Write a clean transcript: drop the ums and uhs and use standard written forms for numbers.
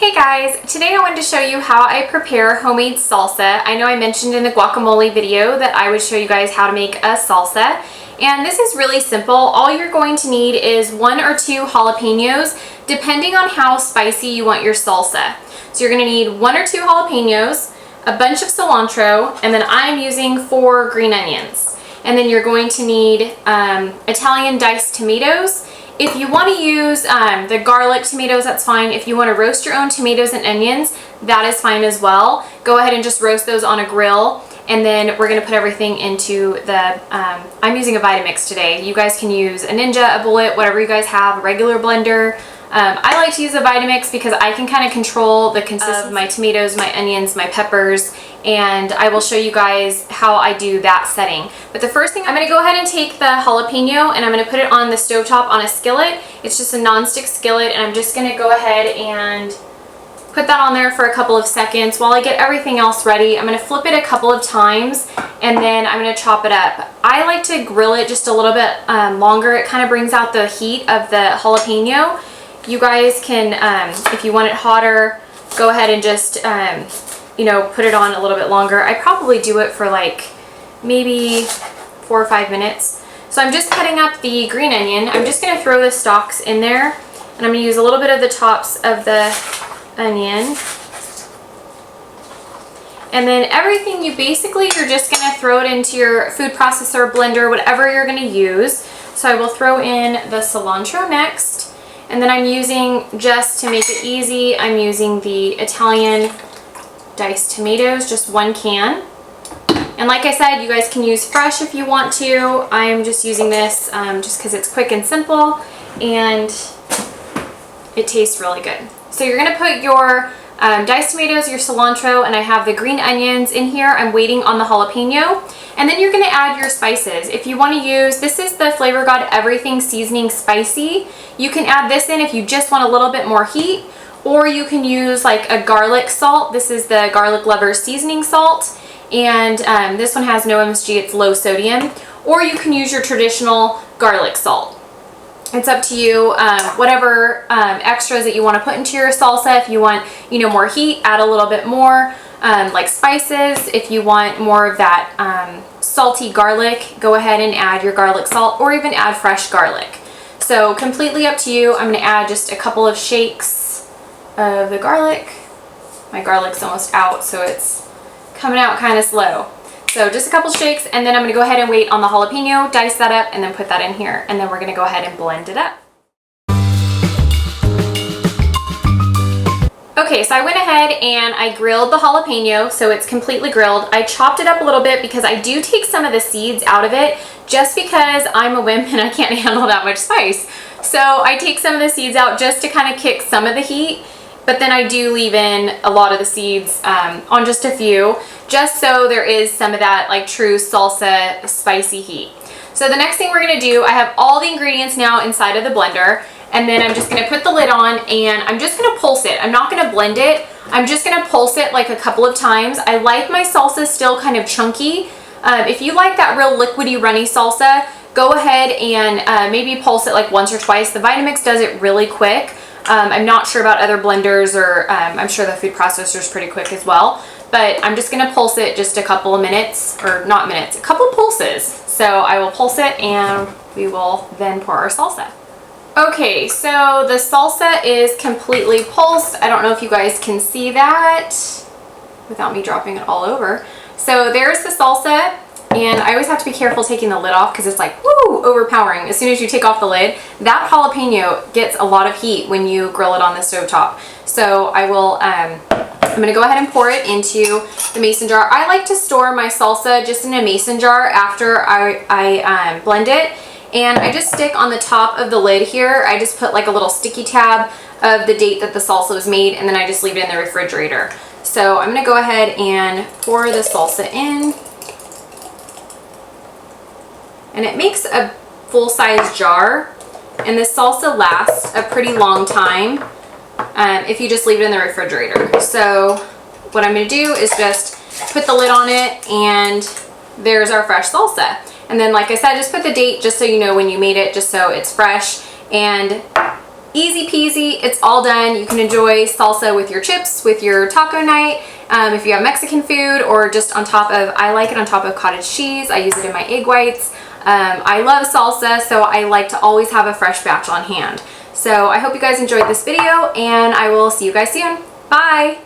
Hey guys, today I wanted to show you how I prepare homemade salsa. I know I mentioned in the guacamole video that I would show you guys how to make a salsa, and this is really simple. All you're going to need is 1 or 2 jalapeños, depending on how spicy you want your salsa. So you're going to need 1 or 2 jalapeños, a bunch of cilantro, and then I'm using 4 green onions. And then you're going to need Italian diced tomatoes. If you want to use the garlic tomatoes, that's fine. If you want to roast your own tomatoes and onions, that is fine as well. Go ahead and just roast those on a grill, and then we're going to put everything into the, I'm using a Vitamix today. You guys can use a Ninja, a Bullet, whatever you guys have, a regular blender. I like to use a Vitamix because I can kind of control the consistency of my tomatoes, my onions, my peppers, and I will show you guys how I do that setting. But the first thing, I'm going to go ahead and take the jalapeno and I'm going to put it on the stovetop on a skillet. It's just a non-stick skillet, and I'm just going to go ahead and put that on there for a couple of seconds while I get everything else ready. I'm going to flip it a couple of times and then I'm going to chop it up. I like to grill it just a little bit longer. It kind of brings out the heat of the jalapeno. You guys can, if you want it hotter, go ahead and just, you know, put it on a little bit longer. I probably do it for like maybe 4 or 5 minutes. So I'm just cutting up the green onion. I'm just going to throw the stalks in there, and I'm going to use a little bit of the tops of the onion. And then everything you're just going to throw it into your food processor, blender, whatever you're going to use. So I will throw in the cilantro next. And then I'm using, just to make it easy, I'm using the Italian diced tomatoes, just 1 can. And like I said, you guys can use fresh if you want to. I'm just using this just because it's quick and simple and it tastes really good. So you're going to put your diced tomatoes, your cilantro, and I have the green onions in here. I'm waiting on the jalapeno. And then you're going to add your spices. If you want to use, this is the Flavor God Everything Seasoning Spicy. You can add this in if you just want a little bit more heat, or you can use like a garlic salt. This is the Garlic Lover Seasoning Salt, and this one has no MSG, it's low sodium. Or you can use your traditional garlic salt. It's up to you, whatever extras that you want to put into your salsa. If you want, you know, more heat, add a little bit more. Like spices, if you want more of that salty garlic, go ahead and add your garlic salt, or even add fresh garlic. So completely up to you. I'm going to add just a couple of shakes of the garlic. My garlic's almost out, so it's coming out kind of slow. So just a couple shakes, and then I'm going to go ahead and wait on the jalapeno, dice that up, and then put that in here. And then we're going to go ahead and blend it up. Okay, so I went ahead and I grilled the jalapeno, so it's completely grilled. I chopped it up a little bit because I do take some of the seeds out of it, just because I'm a wimp and I can't handle that much spice. So I take some of the seeds out just to kind of kick some of the heat, but then I do leave in a lot of the seeds on just a few, just so there is some of that like true salsa spicy heat. So the next thing we're going to do, I have all the ingredients now inside of the blender. And then I'm just going to put the lid on and I'm just going to pulse it. I'm not going to blend it. I'm just going to pulse it like a couple of times. I like my salsa still kind of chunky. If you like that real liquidy runny salsa, go ahead and maybe pulse it like once or twice. The Vitamix does it really quick. I'm not sure about other blenders, or I'm sure the food processor is pretty quick as well. But I'm just going to pulse it just a couple of minutes, or not minutes, a couple pulses. So I will pulse it and we will then pour our salsa. Okay, so the salsa is completely pulsed. I don't know if you guys can see that without me dropping it all over. So there's the salsa, and I always have to be careful taking the lid off because it's like, woo, overpowering. As soon as you take off the lid, that jalapeno gets a lot of heat when you grill it on the stovetop. So I will, I'm going to go ahead and pour it into the mason jar. I like to store my salsa just in a mason jar after I blend it. And I just stick on the top of the lid here, I just put like a little sticky tab of the date that the salsa was made, and then I just leave it in the refrigerator. So I'm going to go ahead and pour the salsa in. And it makes a full-size jar, and this salsa lasts a pretty long time if you just leave it in the refrigerator. So what I'm going to do is just put the lid on it, and there's our fresh salsa. And then, like I said, just put the date just so you know when you made it, just so it's fresh. And Easy peasy, it's all done. You can enjoy salsa with your chips, with your taco night, if you have Mexican food, or just on top of, I like it on top of cottage cheese. I use it in my egg whites. I love salsa, so I like to always have a fresh batch on hand. So I hope you guys enjoyed this video, and I will see you guys soon. Bye!